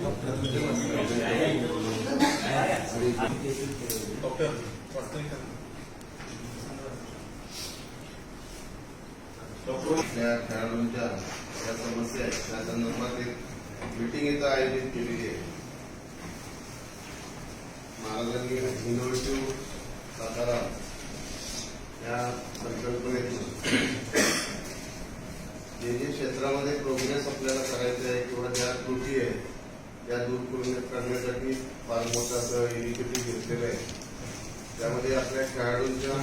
त्या खेळाडूंच्या ज्या समस्या आहेत त्या संदर्भात एक मीटिंग इथं आयोजित केलेली आहे. महाराजांनी इनोव्हेटिव्ह सातारा या संकल्पनेतून जे जे क्षेत्रामध्ये प्रोग्रेस आपल्याला करायचं आहे किंवा ज्या त्रुटी आहेत त्या दूर करण्यासाठी फार मोठा असं इनिशिएटिव्ह घेतलेलं आहे. त्यामध्ये आपल्या खेळाडूंच्या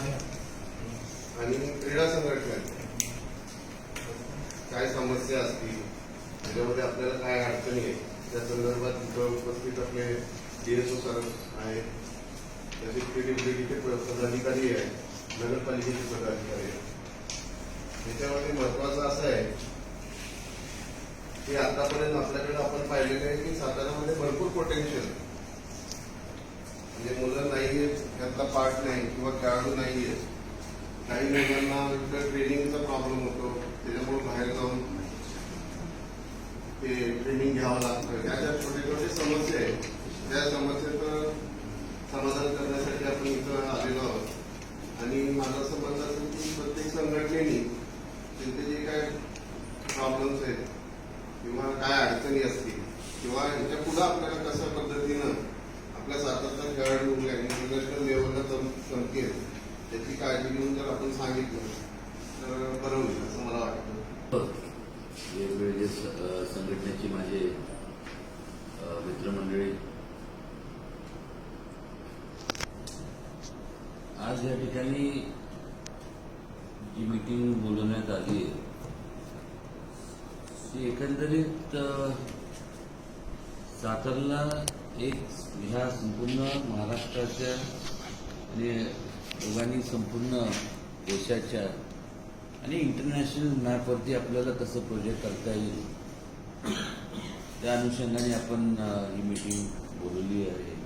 आणि क्रीडा संघटनांच्या काय समस्या असतील, त्याच्यामध्ये आपल्याला काय अडचणी आहे त्या संदर्भात तिथं उपस्थित आपले DSO सर आहेत, तसेच PWDचे पदाधिकारी आहेत, नगरपालिकेचे पदाधिकारी आहेत. त्याच्यामध्ये महत्वाचं असं आहे की आतापर्यंत आपल्याकडे आपण पाहिलेलं आहे की साताऱ्यामध्ये भरपूर पोटेन्शियल, म्हणजे मुलं नाहीये त्यांचा पार्ट नाही किंवा खेळाडू नाहीये. काही मुलांना ट्रेनिंगचा प्रॉब्लेम होतो, त्याच्यामुळे बाहेर जाऊन ते ट्रेनिंग घ्यावं लागतं. त्या ज्या छोटे छोटे समस्या आहेत त्या समस्येचं समाधान करण्यासाठी आपण इथं आलेलो आहोत. आणि माझं असं म्हणणं असेल की प्रत्येक संघटनेने त्यांचे जे काय प्रॉब्लेम्स आहेत किंवा काय अडचणी असतील किंवा ह्याच्या पुढे आपल्याला कशा पद्धतीनं आपल्या सातारचा खेळाडू इंटरनॅशनल लेवलला चमकेल त्याची काळजी घेऊन जर आपण सांगितलं तर बरं होईल असं मला वाटतं. वेगवेगळे संघटनेची माझे मित्रमंडळी आज या ठिकाणी जी मीटिंग बोलवण्यात आली आहे ती एकंदरीत सातारला एक ह्या संपूर्ण महाराष्ट्राच्या आणि दोघांनी संपूर्ण देशाच्या आणि इंटरनॅशनल मॅपवरती आपल्याला कसं प्रोजेक्ट करता येईल त्या अनुषंगाने आपण ही मीटिंग बोलवली आहे.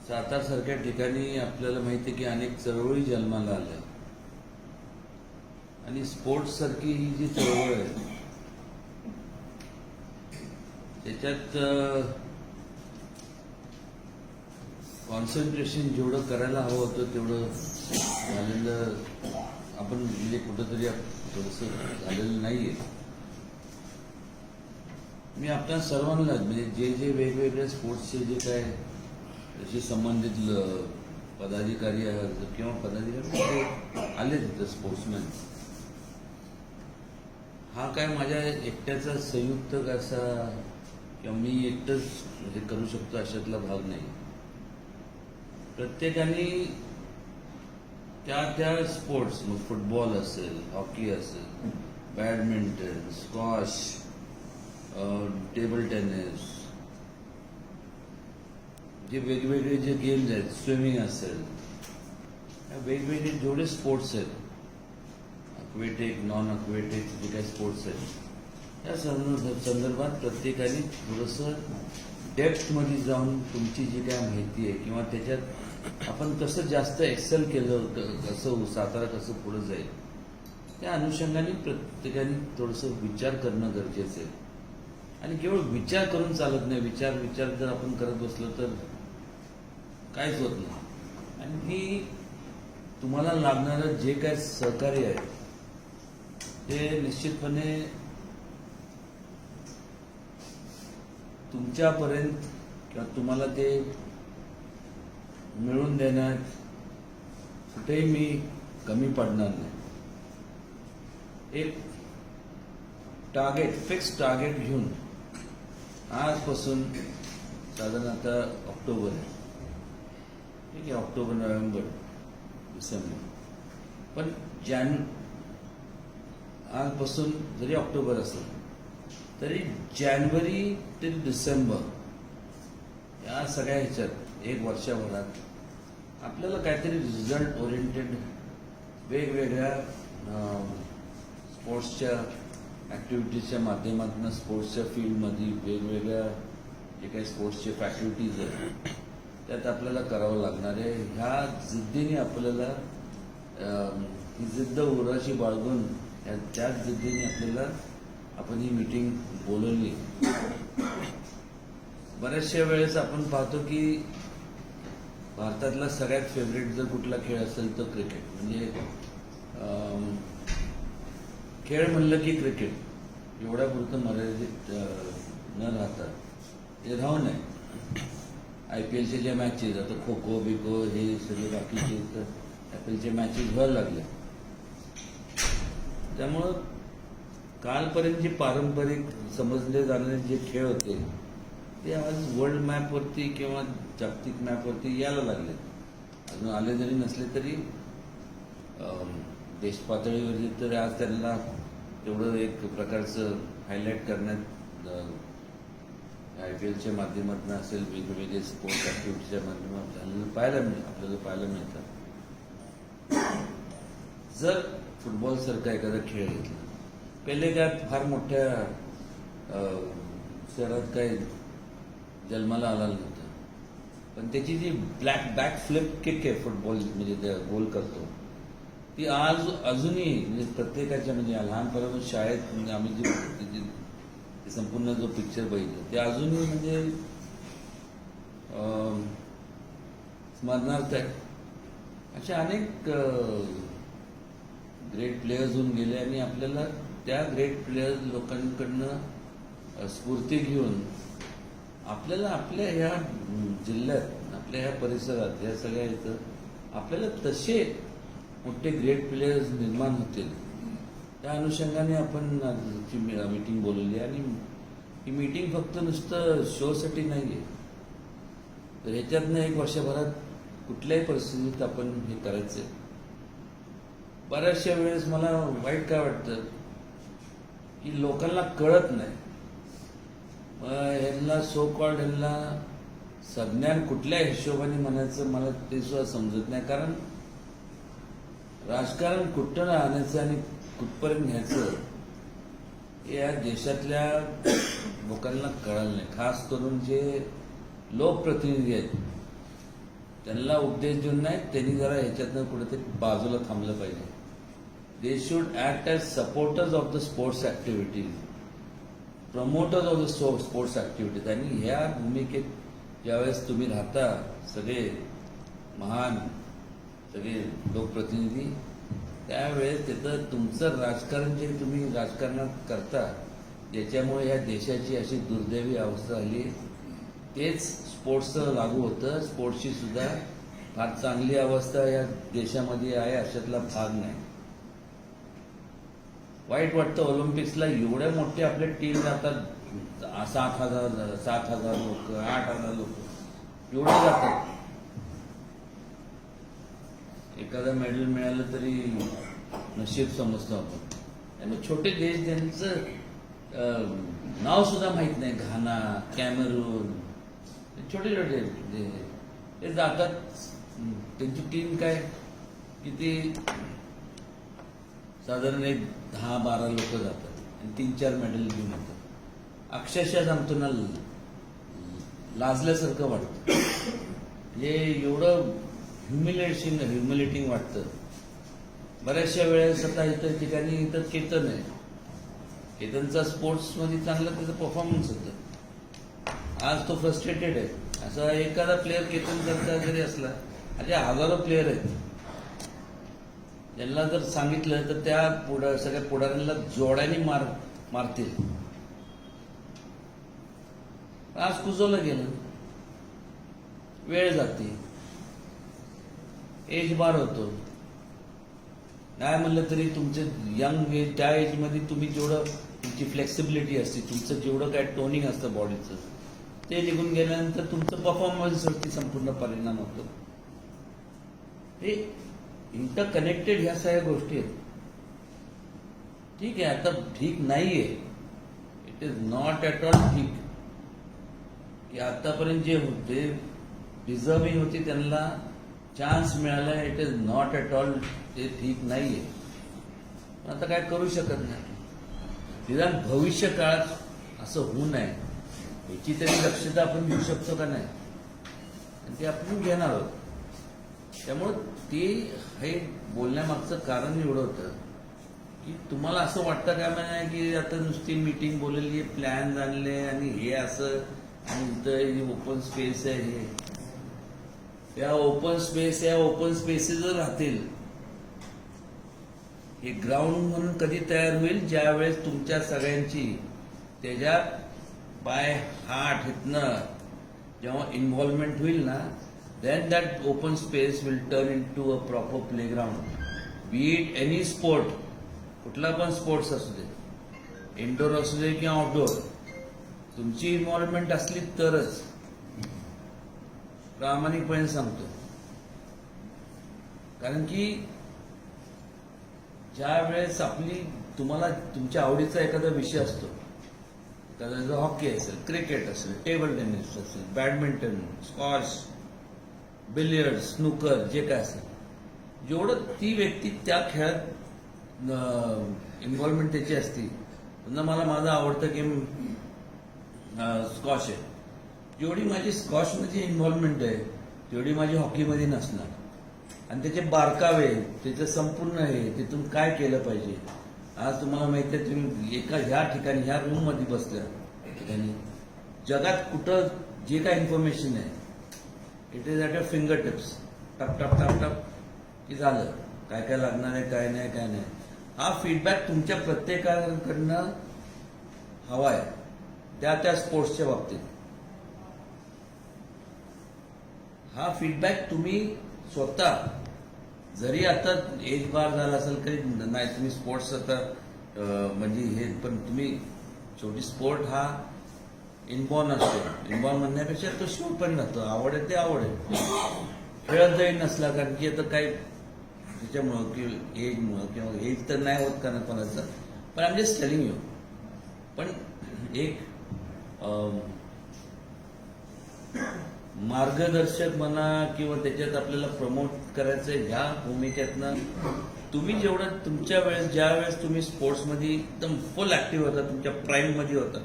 सातारसारख्या ठिकाणी आपल्याला माहिती आहे की अनेक चळवळी जन्माला आल्या आणि स्पोर्ट्स सारखी ही जी चळवळ आहे त्याच्यात कॉन्सन्ट्रेशन जेवढं करायला हवं होतं तेवढं झालेलं आपण म्हणजे कुठंतरी थोडंसं झालेलं नाहीये. मी आपल्या सर्वांना म्हणजे जे जे वेगवेगळे स्पोर्ट्सचे जे काय त्याशी संबंधित पदाधिकारी किंवा पदाधिकारी आले तिथं स्पोर्ट्समॅन, हा काय माझ्या एकट्याचा संयुक्त असा किंवा मी एकटंच म्हणजे करू शकतो अशातला भाग नाही. प्रत्येकाने त्या त्या स्पोर्ट्स मग फुटबॉल असेल, हॉकी असेल, बॅडमिंटन, स्क्वॉश, टेबल टेनिस, जे वेगवेगळे जे गेम्स आहेत, स्विमिंग असेल, वेगवेगळे जेवढे स्पोर्ट्स आहेत, अक्वेटिक नॉन अक्वेटिक जे काही स्पोर्ट्स आहेत या संदर्भात प्रत्येकाने थोडंसं डेप्थमध्ये जाऊन तुमची जी काय माहिती आहे किंवा त्याच्यात आपण कसं जास्त एक्सेल केलं, कसं सातारा कसं पुढे जाईल त्या अनुषंगाने प्रत्येकाने थोडंसं विचार करणं गरजेचं आहे. आणि केवळ विचार करून चालत नाही, विचार जर आपण करत बसलो तर काहीच होत नाही. आणि ही तुम्हाला लागणारं जे काय सहकार्य आहे ते निश्चितपणे तुमच्यापर्यंत किंवा तुम्हाला ते मिळवून देण्यात कुठेही मी कमी पडणार नाही. एक टार्गेट, फिक्स टार्गेट घेऊन आजपासून साधारण आता ऑक्टोबर आहे, ठीक आहे, ऑक्टोबर, नोव्हेंबर, डिसेंबर, पण आजपासून जरी ऑक्टोबर असेल तरी जानेवारी ते डिसेंबर या सगळ्या ह्याच्यात एक वर्षभरात आपल्याला काहीतरी रिझल्ट ओरिएंटेड वेगवेगळ्या स्पोर्ट्सच्या ॲक्टिव्हिटीजच्या माध्यमातून स्पोर्ट्सच्या फील्डमध्ये वेगवेगळ्या जे काही स्पोर्ट्सचे फॅकल्टीज आहेत त्यात आपल्याला करावं लागणार आहे. ह्या जिद्दीने आपल्याला ही जिद्द उराशी बाळगून त्याच जिद्दीने आपल्याला आपण ही मीटिंग बोलवली. बऱ्याचशा वेळेस आपण पाहतो की भारतातला सगळ्यात फेवरेट जर कुठला खेळ असेल तर क्रिकेट. म्हणजे खेळ म्हणलं की क्रिकेट एवढ्यापुरतं मर्यादित न राहता ते राहू नये. IPLच्या ज्या मॅचेस आता खो खो बिको हे सगळे बाकीचे IPLच्या मॅचेस व्हायला लागल्या. त्यामुळं कालपर्यंत जे पारंपरिक समजले जाणारे जे खेळ होते ते आज वर्ल्ड मॅपवरती किंवा जागतिक मॅपवरती यायला लागले. अजून आले जरी नसले तरी देश पातळीवरती तर आज त्यांना तेवढं एक प्रकारचं हायलाईट करण्यात IPLच्या माध्यमातून असेल वेगवेगळे स्पोर्ट्स ऍक्टिव्हिटीच्या माध्यमातून आपल्याला पाहायला मिळतं. जर फुटबॉल सारखा एखादा खेळ घेतला पहिले काय फार मोठ्या शहरात काही जन्माला आला नव्हता, पण त्याची जी बॅक फ्लिप किक आहे फुटबॉल म्हणजे गोल करतो ती आज अजूनही म्हणजे प्रत्येकाच्या म्हणजे लहानपणापासून शाळेत म्हणजे आम्ही जे संपूर्ण जो पिक्चर बघितलं ते अजूनही म्हणजे स्मरणार्थ आहे. असे अनेक ग्रेट प्लेयर्स होऊन गेले आणि आपल्याला त्या ग्रेट प्लेयर्स लोकांकडनं स्फूर्ती घेऊन आपल्याला आपल्या ह्या जिल्ह्यात आपल्या ह्या परिसरात ह्या सगळ्या इथं आपल्याला तसे मोठे ग्रेट प्लेयर्स निर्माण होतील त्या अनुषंगाने आपण आजची मीटिंग बोलवली. आणि ही मीटिंग फक्त नुसतं शोसाठी नाही आहे, तर ह्याच्यातनं एक वर्षभरात कुठल्याही परिस्थितीत आपण हे करायचंय. बऱ्याचशा वेळेस मला वाईट काय वाटतं की लोकांना कळत नाही. ह्यांना सो कॉल्ड ह्यांना संज्ञान कुठल्या हिशोबाने म्हणायचं मला ते सुद्धा समजत नाही. कारण राजकारण कुठं आणण्याचं आणि कुठपर्यंत न्यायचं हे या देशातल्या लोकांना कळलं नाही. खास करून जे लोकप्रतिनिधी आहेत त्यांना उपदेश देऊन नाही, त्यांनी जरा ह्याच्यातनं कुठेतरी बाजूला थांबलं पाहिजे. They should act as supporters of the sports activities, promoters of the sports activities. आणि ह्या भूमिकेत ज्यावेळेस तुम्ही राहता सगळे महान सगळे लोकप्रतिनिधी त्यावेळेस तिथं तुमचं राजकारण जे तुम्ही राजकारणात करता ज्याच्यामुळे या देशाची अशी दुर्दैवी अवस्था झाली तेच स्पोर्ट्सचं लागू होतं. स्पोर्ट्सची सुद्धा फार चांगली अवस्था या देशामध्ये आहे अशातला भाग नाही. वाईट वाटतं ऑलिम्पिक्सला एवढ्या मोठे आपल्या टीम जातात 7,000 लोक 8,000 लोक एवढे जातात. एखादा मेडल मिळालं तरी नशीब समजतो आपण. त्यामुळे छोटे देश त्यांचं नाव सुद्धा माहित नाही. घाना कॅमेरून छोटे छोटे ते जातात. त्यांची टीम काय किती साधारण एक 10-12 लोक जातात आणि 3-4 मेडल घेऊन येतात. अक्षरशः सांगतो ना लाजल्यासारखं वाटतं. म्हणजे एवढं ह्युमिलेटिंग वाटतं. बऱ्याचशा वेळेस आता इतर ठिकाणी इथं केतन आहे. केतनचा स्पोर्ट्समध्ये चांगला त्याचा परफॉर्मन्स होतं. आज तो फ्रस्ट्रेटेड आहे. असा एखादा प्लेअर केतनचा जरी असला असे हजारो प्लेअर आहेत त्यांना जर सांगितलं तर त्या सगळ्या पुढाऱ्यांना जोड्याने मारतील. आज कुजवलं गेलं, वेळ जाते, एज बार होतो. नाही म्हणलं तरी तुमचे यंग एज त्या एजमध्ये तुम्ही जेवढं तुमची फ्लेक्सिबिलिटी असते तुमचं जेवढं काय टोनिंग असतं बॉडीचं ते निघून गेल्यानंतर तुमचं परफॉर्मन्सवरती संपूर्ण परिणाम होतो. हे इंटरकनेक्टेड ह्या सगळ्या गोष्टी आहेत. ठीक आहे आता ठीक नाहीये, it is not at all ठीक की आतापर्यंत जे होते डिझर्विंग होते त्यांना चान्स मिळाला. It is not at all ते ठीक नाहीये. आता काय करू शकत नाही. निदान भविष्य काळात असं होऊ नये याची तरी दक्षता आपण घेऊ शकतो का नाही, आणि ते आपण घेणार आहोत. त्यामुळं ते हे बोलण्यामागचं कारण एवढं होतं की तुम्हाला असं वाटतं का नाही की आता नुसती मीटिंग बोललेली प्लॅन आणले आणि हे असं आणि इथं ओपन स्पेस आहे हे त्या ओपन स्पेसेस जर राहतील हे ग्राउंड म्हणून कधी तयार होईल ज्यावेळेस तुमच्या सगळ्यांची त्याच्यात बाय हार्ट इथनं जेव्हा इन्व्हॉल्वमेंट होईल ना then that open space will turn into a proper playground. Be it any sport, कुठला पण स्पोर्ट्स असू दे, इंडोर असू दे किंवा आउटडोर, तुमची इन्व्हॉल्वमेंट असली तरच, प्रामाणिकपणे सांगतो. कारण की ज्या वेळेस तुम्हाला तुमच्या आवडीचा एखादा विषय असतो, एखादा हॉकी असेल, क्रिकेट असेल, टेबल टेनिस असेल, बॅडमिंटन, स्क्वॉश, बिलियर्ड, स्नूकर, जे काय असेल, जेवढं ती व्यक्ती त्या खेळात इन्व्हॉल्वमेंट त्याची असती. पुन्हा मला माझं आवडतं गेम स्कॉश आहे. जेवढी माझी स्कॉशमध्ये इन्व्हॉल्वमेंट आहे तेवढी माझी हॉकीमध्ये नसणार. आणि त्याचे बारकावे, त्याचं संपूर्ण हे तिथून काय केलं पाहिजे. आज तुम्हाला माहिती आहे, तुम्ही ह्या ठिकाणी ह्या रूममध्ये बसल्या ठिकाणी जगात कुठं जे काय इन्फॉर्मेशन आहे it is at your finger tips. टप टप टप टप की झालं, काय काय लागणार आहे, काय नाही काय नाही. हा फीडबॅक तुमच्या प्रत्येकाकडनं हवा आहे त्या स्पोर्ट्सच्या बाबतीत. हा फीडबॅक तुम्ही स्वतः जरी आता एज बार झाला असेल तरी नाही, तुम्ही स्पोर्ट्स आता म्हणजे हे पण तुम्ही शेवटी स्पोर्ट हा इनबॉर्न असतो. इनबॉर्न म्हणण्यापेक्षा तो शिव पण राहतो. आवड आहे ते आवड आहे. खेळत जरी नसला कारण की आता काय त्याच्यामुळं की एजमुळं किंवा एज तर नाही होत कारण कोणाचं, पण I am just telling you. पण एक मार्गदर्शक म्हणा किंवा त्याच्यात आपल्याला प्रमोट करायचं ह्या भूमिकेतनं तुम्ही जेवढं तुमच्या वेळेस ज्या वेळेस तुम्ही स्पोर्ट्समध्ये एकदम फुल ऍक्टिव्ह होता, तुमच्या प्राईममध्ये होता,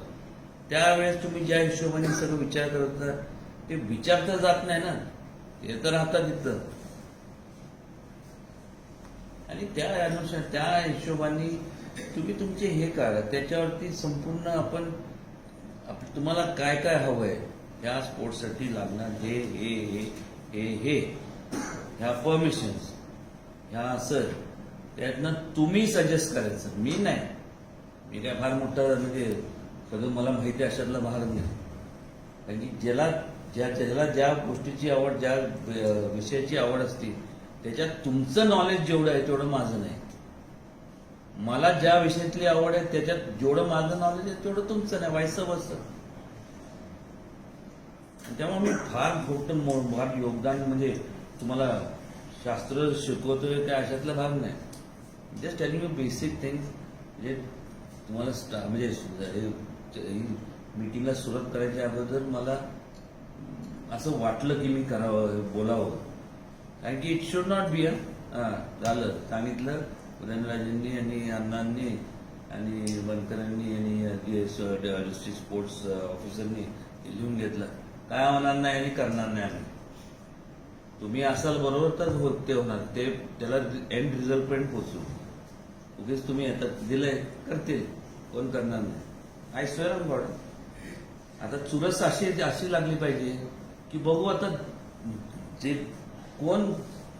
त्यावेळेस तुम्ही ज्या हिशोबाने सगळं विचार करत होता ते विचार तर जात नाही ना, ते तर राहतात तिथं. आणि त्या हिशोबाने तुम्ही तुमचे हे करा, त्याच्यावरती संपूर्ण आपण तुम्हाला काय काय हवंय ह्या स्पोर्ट्ससाठी लागणार हे हे हे हे हे ह्या परमिशन्स ह्या असं त्यातनं तुम्ही सजेस्ट करायचं. मी नाही, मी काय फार मोठा म्हणजे सगळं मला माहिती अशातला भाग नाही. कारण की ज्याला ज्या गोष्टीची आवड, ज्या विषयाची आवड असते त्याच्यात तुमचं नॉलेज जेवढं आहे तेवढं माझं नाही. मला ज्या विषयातली आवड आहे त्याच्यात जेवढं माझं नॉलेज आहे तेवढं तुमचं नाही, वाईस वर्सा. त्यामुळे मी फार मोठं योगदान म्हणजे तुम्हाला शास्त्र शिकवतोय काय अशातला भाग नाही. Just telling you basic things. म्हणजे तुम्हाला म्हणजे मीटिंगला सुरुवात करायच्या अगोदर मला असं वाटलं की मी करावं, बोलावं. कारण की इट शुड नॉट बी झालं सांगितलं उदयनराजेंनी आणि अण्णांनी आणि बनकरांनी आणि डिस्ट्रिक्ट स्पोर्ट्स ऑफिसरनी लिहून घेतलं. काय होणार नाही आणि करणार नाही आम्ही. तुम्ही असाल बरोबर तर ते होणार, ते त्याला एंड रिझल्ट पर्यंत पोहोचू. उगीच तुम्ही आता दिलंय करतील, कोण करणार नाही. I swear on God. आता चुरस अशी लागली पाहिजे की बघू आता जे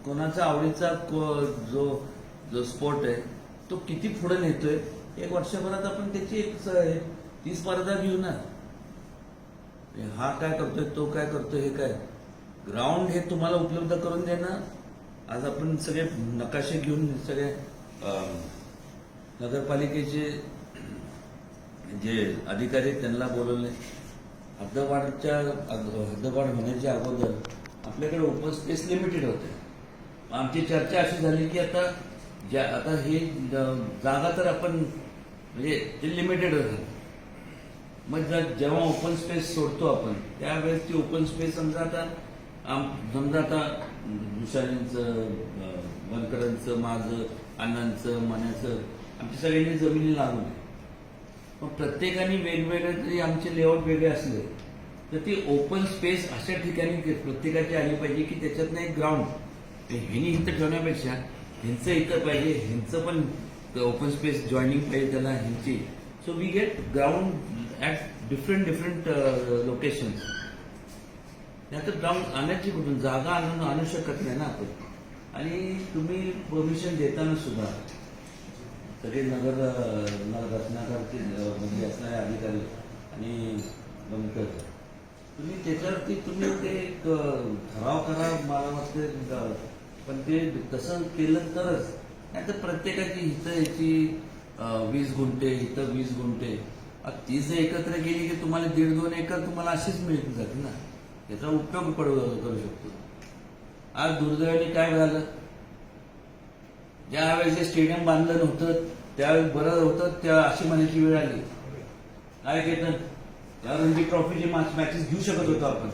कोणाचा आवडीचा जो स्पोर्ट आहे तो किती पुढे नेतोय. एक वर्षभरात आपण त्याची ती स्पर्धा घेऊ ना. हा काय करतोय, तो काय करतोय, हे काय ग्राउंड हे तुम्हाला उपलब्ध करून देणं. आज आपण सगळे नकाशे घेऊन सगळे नगरपालिकेचे जे अधिकारी त्यांना बोलवले. हद्दवाढ होण्याच्या अगोदर आपल्याकडे ओपन स्पेस लिमिटेड होते. आमची चर्चा अशी झाली की आता हे जागा तर आपण म्हणजे ते लिमिटेड होतं. मग जेव्हा ओपन स्पेस सोडतो आपण त्यावेळेस ती ओपन स्पेस समजा आता दुसऱ्यांचं, बनकरांचं, माझं, अण्णांचं, मण्याचं, आमच्या सगळ्यांनी जमिनी लागून आहे. मग प्रत्येकाने वेगवेगळे जरी आमचे लेआउट वेगळे असले तर ती ओपन स्पेस अशा ठिकाणी प्रत्येकाची आली पाहिजे की त्याच्यातनं एक ग्राउंड ह्यानी इथं ठेवण्यापेक्षा ह्यांचं इथं पाहिजे, ह्यांचं पण ओपन स्पेस जॉईनिंग पाहिजे त्याला ह्यांची. So we get ground at different location. आता ग्राउंड आणायची कुठून, जागा आणू शकत नाही ना आपण. आणि तुम्ही परमिशन देताना सुद्धा सगळे नगर रत्नाकरचे म्हणजे असणारे अधिकारी आणि बंकर, तुम्ही त्याच्यावरती तुम्ही ते एक ठराव करा. मला वाटते पण ते तसं केलं तरच, नाही तर प्रत्येकाची हिथं याची 20 गुंठे, इथं 20 गुंठे, 30 एकत्र गेली की तुम्हाला 1.5-2 एकर तुम्हाला अशीच मिळत जाते ना. त्याचा उपयोग करू शकतो. आज दुर्दैवाने काय झालं, ज्या वेळेस जे स्टेडियम बांधलं नव्हतं त्यावेळेस बरं होतं, त्या अशी म्हणायची वेळ आली. काय केलं, त्या रणजी ट्रॉफीचे मॅचेस घेऊ शकत होतो आपण.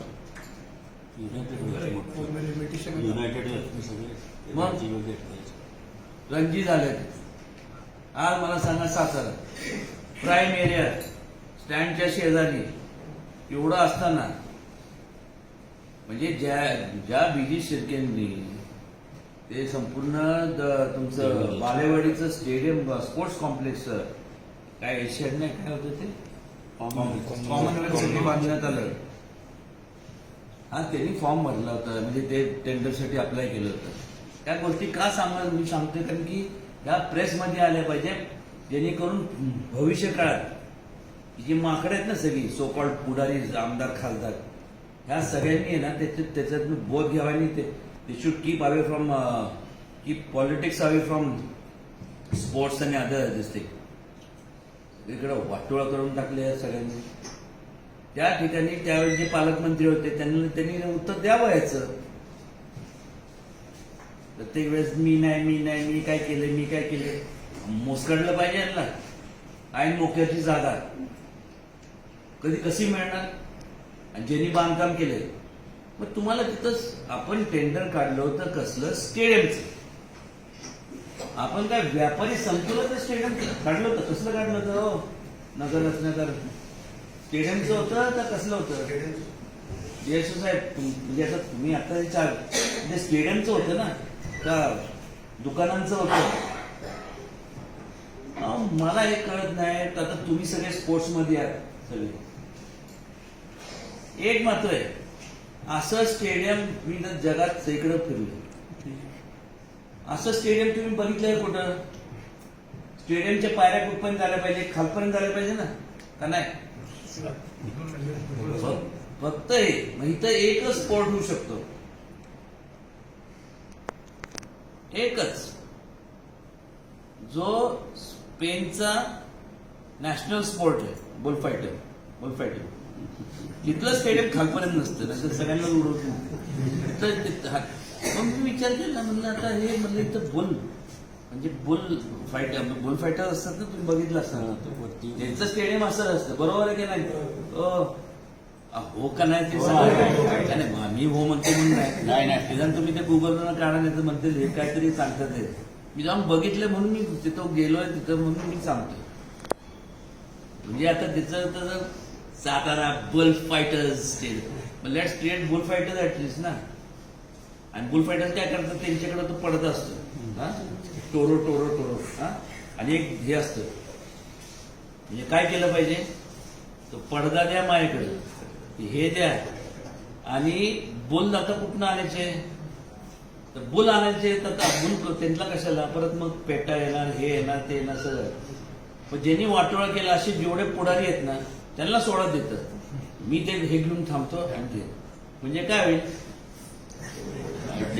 रणजी झाले. आज मला सांगा, सातारा प्राईम एरिया स्टँडच्या शेजारी एवढं असताना, म्हणजे ज्या बीजी शिर्केंनी ते संपूर्ण तुमचं बालेवाडीचं स्टेडियम स्पोर्ट्स कॉम्प्लेक्स, काय एशियन नाही काय होतं ते कॉमनवेल्थ सिटी बांधण्यात आलं. हा त्यांनी फॉर्म भरला होता, म्हणजे ते टेंडरसाठी अप्लाय केलं होतं. त्या गोष्टी का सांगणार मी सांगते, कारण की त्या प्रेसमध्ये आल्या पाहिजे, जेणेकरून भविष्य काळात जी माकडं आहेत ना सगळी सो कॉल्ड पुढारी, आमदार, खासदार, ह्या सगळ्यांनी ना त्याच्यातून बोध घ्यावा. आणि ते should keep politics away from sports आणि अदर दिसते. इकडं वाटोळा करून टाकले या सगळ्यांनी. त्या ठिकाणी त्यावेळी जे पालकमंत्री होते त्यांनी उत्तर द्यावं याचं. प्रत्येक वेळेस मी काय केले मोसकडलं पाहिजे यांना. ऐन मोक्याची जागा कधी कशी मिळणार, आणि ज्यांनी बांधकाम केले. मग तुम्हाला तिथं आपण टेंडर काढलं होतं कसलं, स्टेडियमचं. आपण काय व्यापारी संकुलाचं स्टेडियम काढलं होतं, कसलं काढलं होतं हो, नगर रत्नाकर स्टेडियमचं होतं का कसलं होतं? जयसू साहेब, म्हणजे आता तुम्ही आता विचार, म्हणजे स्टेडियमचं होतं ना का दुकानांचं होतं? मला हे कळत नाही. आता तुम्ही सगळे स्पोर्ट्समध्ये आहात सगळे. एक मात्र आहे, असं स्टेडियम मी जगात सगळीकडे फिरले, असं स्टेडियम तुम्ही बघितलंय कुठं? स्टेडियमच्या पायऱ्या कुठपर्यंत झाल्या पाहिजे, खालपर्यंत झाल्या पाहिजे ना, का नाही? फक्त इथं एकच स्पोर्ट होऊ शकतो, एकच, जो स्पेनचा नॅशनल स्पोर्ट आहे, बुलफायटर. तिथलं स्टेडियम खालपर्यंत नसतं, नाही सगळ्यांना उडवतो. मग मी विचार केला, म्हणलं आता हे म्हणलं इथं म्हणजे बुलफायटर असतात ना, तुम्ही बघितलं असतं, त्यांचं स्टेडियम असं असतं, बरोबर आहे की नाही? हो का नाही ते सांगा. मी हो म्हणते म्हणून नाही, निदान तुम्ही ते गुगलवर काढा, नाही तर म्हणते हे काहीतरी सांगतात ते. मी जाऊन बघितलं म्हणून मी तिथं गेलोय, तिथं म्हणून मी सांगतो. म्हणजे आता तिथं Satara bullfighters stadium, let's create bullfighters at least ना. आणि बुलफायटर्स काय करतात, त्यांच्याकडे तो पडदा असतो, टोरो हा, आणि एक हे असतं. म्हणजे काय केलं पाहिजे, तो पडदा द्या माझ्याकडे, हे द्या, आणि बुल आता कुठनं आणायचे, तर बुल आणायचे तर बुल त्यांना कशाला, परत मग पेटा येणार, हे येणार, ते येणार सगळं. पण ज्यांनी वाटोळा केला, असे जेवढे पुढारी आहेत ना त्यांना सोडत देतं. मी ते हे घेऊन थांबतो आणि ते म्हणजे काय होईल,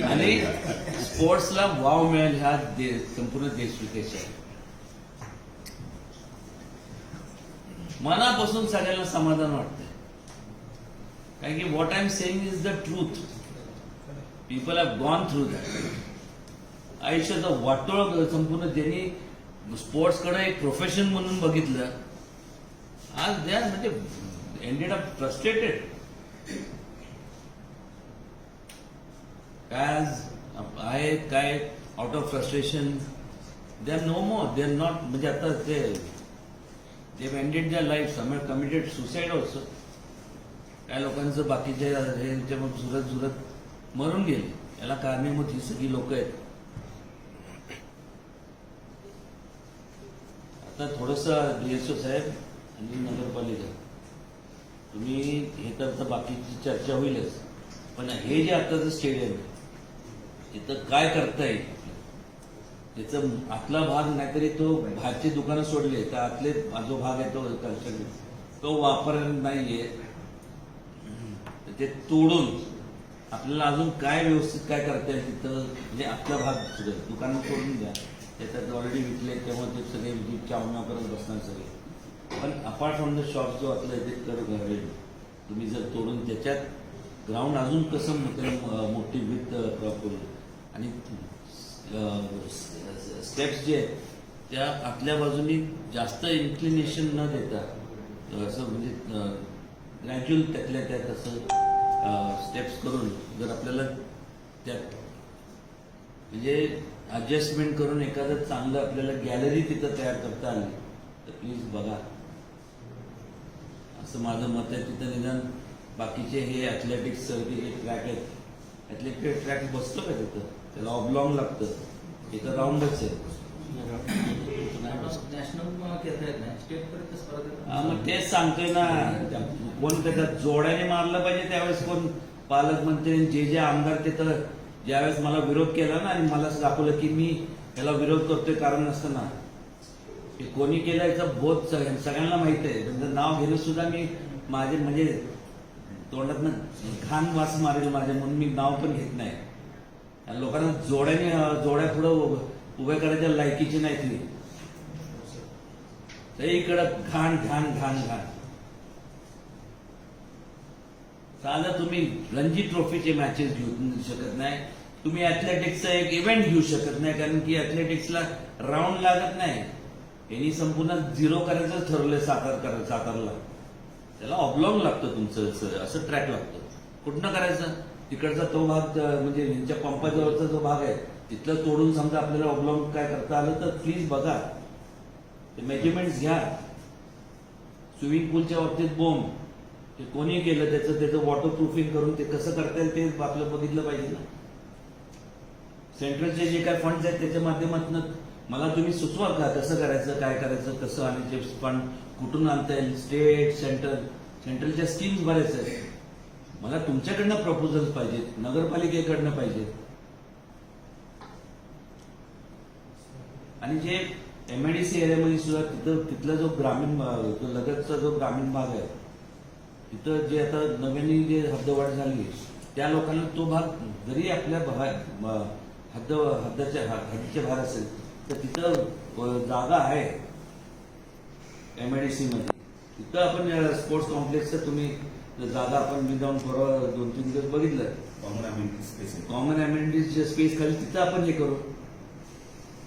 आणि स्पोर्ट्सला वाव मिळेल ह्या संपूर्ण देशविदेशात. मनापासून सगळ्यांना समाधान वाटतंय, कारण की what I am saying is the truth. People have gone through that. आयुष्याचा वाटोळ संपूर्ण ज्यांनी स्पोर्ट्सकडे एक प्रोफेशन म्हणून बघितलं, आज दे आर म्हणजे एंडेड अप फ्रस्ट्रेटेड. आहे काय out of frustration, they are no more, they are not, म्हणजे आता ते ended their life, some have committed suicide also. काय लोकांचं बाकीचे हे झुरत मरून गेले. याला कारणीभूत ही सगळी लोक आहेत. आता थोडंसं DSO साहेब आणि नगरपालिका, तुम्ही हे तर बाकीची चर्चा होईलच, पण हे जे आताचं स्टेडियम तिथं काय करता येईल, त्याचा आतला भाग नाहीतरी तो बाहेरची दुकानं सोडले तर आतले जो भाग आहे तो वापर नाहीये, ते तोडून आपल्याला अजून काय व्यवस्थित काय करता येईल तिथं, म्हणजे आपला भाग सुद्धा दुकानं सोडून द्या, त्याच्यात ऑलरेडी विकले तेव्हा ते सगळे चावण्या करत बसणार सगळे. पण अपार्ट फ्रॉम द शॉप जो आपलं इथे कर घडेल, तुम्ही जर तोडून त्याच्यात ग्राउंड अजून कसं मोठी विथ प्रॉपर आणि स्टेप्स जे आहेत त्या आतल्या बाजूनी जास्त इन्क्लिनेशन न देता असं म्हणजे ग्रॅज्युअल त्यातल्या त्यात असं स्टेप्स करून जर आपल्याला त्यात म्हणजे ॲडजस्टमेंट करून एखादं चांगलं आपल्याला गॅलरी तिथं तयार करता आली तर प्लीज बघा, असं माझं मत आहे. तिथं निदान बाकीचे हे ॲथलेटिक्स जे ट्रॅक आहेत, ॲथलेटिक ट्रॅक बसतो का तिथं, त्याला ऑब्लॉंग लागतं, इथं राऊंडच आहे. मग तेच सांगतोय ना, कोण त्याच्यात जोड्याने मारलं पाहिजे. त्यावेळेस कोण पालकमंत्री जे आमदार तिथं ज्यावेळेस मला विरोध केला ना आणि मला दाखवलं की मी याला विरोध करतोय कारण नसतं ना, हे कोणी केलं याचं बोध सगळ्यांना माहित आहे. त्यांचं नाव घेणं सुद्धा मी माझे म्हणजे तोंडात घाण वास मारेल माझ्या, म्हणून मी नाव पण घेत नाही. लोकांना जोड्या पुढं उभ्या करायच्या लायकीची नाही ती, इकडं घाण घाण घाण घाण. साधा तुम्ही रणजी ट्रॉफीचे मॅचेस घेऊ शकत नाही, तुम्ही ॲथलेटिक्सचा एक इव्हेंट घेऊ शकत नाही, कारण की ॲथलेटिक्सला राऊंड लागत नाही. यांनी संपूर्ण 0 करायचं ठरवलंय सातारला, त्याला ऑब्लॉंग लागतं तुमचं, असं ट्रॅक लागतं. कुठनं करायचं, तिकडचा तो भाग म्हणजे यांच्या पंपाजवळचा जो भाग आहे तिथलं तोडून समजा आपल्याला ऑब्लॉंग काय करता आलं तर प्लीज बघा, ते मेजरमेंट्स घ्या. स्विमिंग पूलच्या बाबतीत बोंब ते कोणी केलं, त्याचं वॉटर प्रूफिंग करून ते कसं करता येईल ते आपलं बघितलं पाहिजे ना. सेंट्रलचे जे काय फंड्स आहेत त्याच्या माध्यमातून मला तुम्ही सुचवा का कसं करायचं, काय करायचं, कसं, आणि ते फंड कुठून आणता येईल. स्टेट सेंट्रलच्या स्कीम्स बरेच आहेत. मला तुमच्याकडनं प्रपोजल्स पाहिजेत, नगरपालिकेकडनं पाहिजेत. आणि जे MIDC एरियामध्ये सुद्धा तिथला जो ग्रामीण लगतचा जो ग्रामीण भाग आहे तिथं जे आता नव्याने जे हद्दवाढ झाली त्या लोकांना तो भाग जरी आपल्या हद्दीच्या बाहेर असेल तर तिथं जागा आहे MIDC मध्ये. तिथं आपण स्पोर्ट्स कॉम्प्लेक्सचं तुम्ही जागा आपण मी जाऊन परवा 2-3 दिवस बघितलं. कॉमन अम्युनिटीज स्पेस खाली तिथं आपण हे करू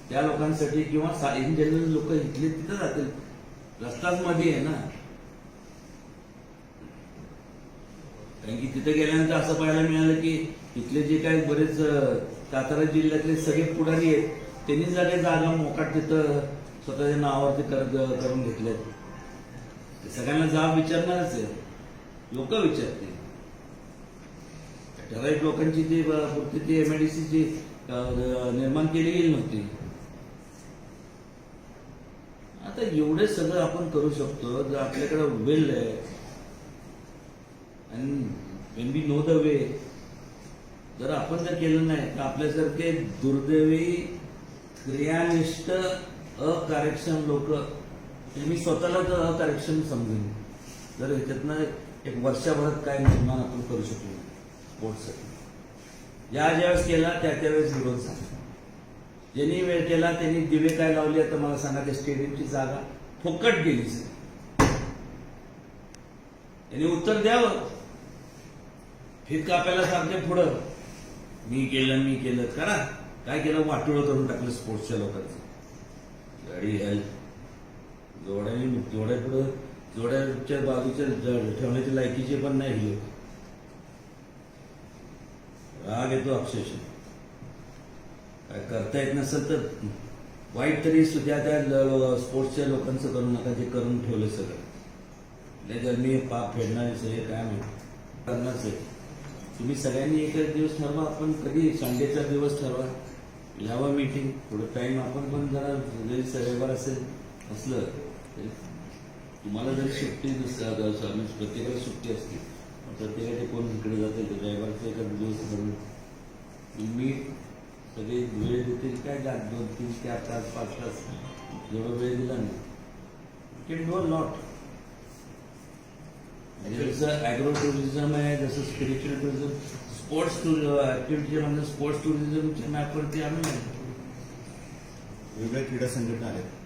त्या लोकांसाठी, किंवा इन जनरल लोक इथले तिथं जातील. रस्ताच मध्ये आहे ना, कारण की तिथे गेल्यानंतर असं पाहायला मिळालं की इथले जे काही बरेच सातारा जिल्ह्यातले सगळे पुढारी आहेत त्यांनी जागा मोकाट तिथं स्वतःच्या नावावरती करून घेतल्यात. सगळ्यांना जाब विचारणारच आहे, लोक विचारते. ठराविक लोकांची जी पुरती ती MIDC ची निर्माण केली गेली नव्हती. आता एवढे सगळं आपण करू शकतो जर आपल्याकडे वेल आहे आणि Wien be know the way. जर आपण जर केलं नाही तर आपल्यासारखे दुर्दैवी क्रियानिष्ठ अकार्यक्षम लोक, मी स्वतःला तर अकार्यक्षम समजून जर ह्याच्यातनं एक वर्षभरात काय निर्माण आपण करू शकलो स्पोर्ट्ससाठी. ज्यावेळेस केला त्यावेळेस विरोध झाला. ज्यांनी वेळ केला त्यांनी दिवे काय लावले आता मला सांगा. त्या स्टेडियमची जागा फुकट गेली. यांनी उत्तर द्यावं. फित कापायला सांगते पुढं मी केलं करा. काय केलं, वाटोळं करून टाकलं स्पोर्ट्सच्या लोकांचं. गाडी जोड्याच्या बाजूच्या ठेवण्याची लायकीचे पण नाही हे. राग येतो अक्षरशः. काय करता येत नसेल तर वाईट तरी सुद्धा त्या स्पोर्ट्सच्या लोकांचं करू नका जे करून ठेवलं सगळं. जर मी पाप फेडणारच आहे काय माहिती करणारच आहे. तुम्ही सगळ्यांनी एकच दिवस ठरवा, आपण कधी संडेचा दिवस ठरवा, घ्यावा मीटिंग, थोडं टाइम आपण पण जरा जरी रविवार असलं तरी तुम्हाला जरी सुट्टी प्रत्येकाला सुट्टी असते, प्रत्येकाचे कोण इकडे जाते तर रविवारचा एखादा दिवस ठरवून मी सगळे वेळ देतील काय 2, 3, 4 तास 5 तास जेवढा वेळ दिला ना कॅन डू अ लॉट. म्हणजे जसं ॲग्रो टुरिझम आहे, जसं स्पिरिच्युअल टुरिझम, स्पोर्ट्स ऍक्टिव्हिटी म्हणजे स्पोर्ट्स टुरिझमच्या मॅपवरती आम्ही वेगवेगळ्या क्रीडा संघटना आहेत.